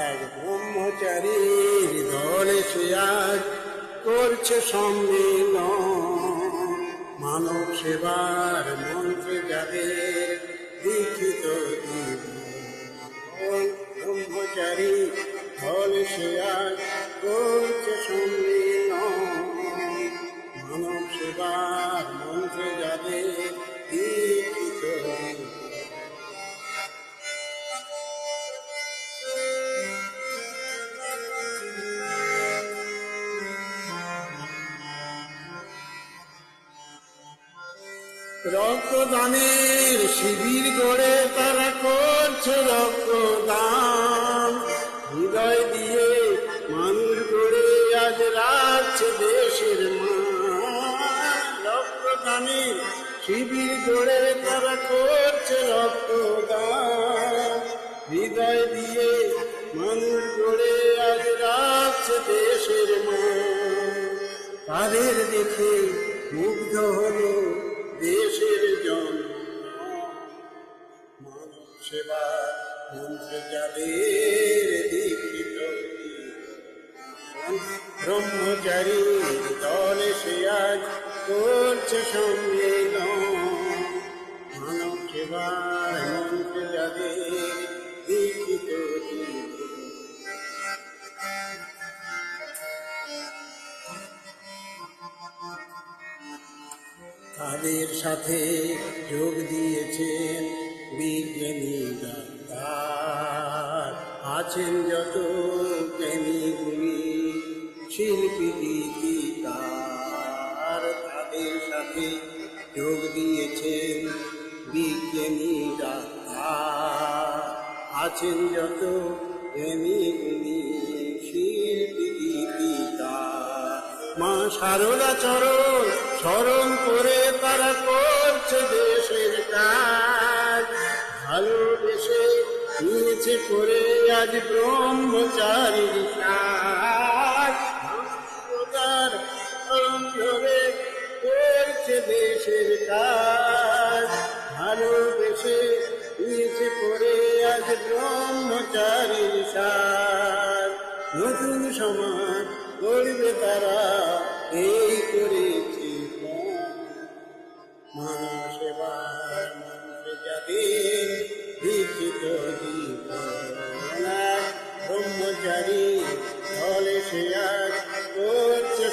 এক ব্রহ্মচারীর দলে সে আজ করছে সম্মিলন, মানব সেবার মন্ত্রে যাদের দীক্ষিত জীবন। ব্রহ্মচারী দলে সে আজ করছে সম্মিলন, মানব সেবার মন্ত্রে যাদের দীক্ষিত জীবন। রক্তদানের শিবির গড়ে তারা করছে রক্তদান, হৃদয় দিয়ে মানুষ গড়ে আজ রাখছে দেশের মান। রক্তদানের শিবির গড়ে তারা করছে রক্তদান, হৃদয় দিয়ে মানুষ গড়ে আজ রাখছে দেশের মান। তাদের দেখে মুগ্ধ হলো দেশের জন্য, মানব সেবা মন্ত্রে যাদের দীক্ষিত ব্রহ্মচারী দলে সে আজ করছে সম্মিলন, মানব সেবার মন্ত্রে যাদের দীক্ষিত। তাদের সাথে যোগ দিয়েছেন বিজ্ঞানী ডাক্তার, আছেন যত প্রেমী গুণী শিল্পী গীতিকার। তাদের সাথে যোগ দিয়েছেন বিজ্ঞানী ডাক্তার, আছেন যত প্রেমী গুণী শিল্পী গীতিকার। মা সারদা চরণ স্মরণ করে তারা করছে দেশের কাজ, ভালোবেসে নিয়েছে করে আজ ব্রহ্মচারীর কাজ। মানবতার কলম ধরে করছে দেশের কাজ, ভালোবেসে নিয়েছে করে আজ ব্রহ্মচারীর কাজ। নতুন সমাজ গড়বে তারা এই করেছে মানব সেবার মন্ত্রে যাদের দীক্ষিত জীবন। ব্রহ্মচারী দলে সে আজ করছে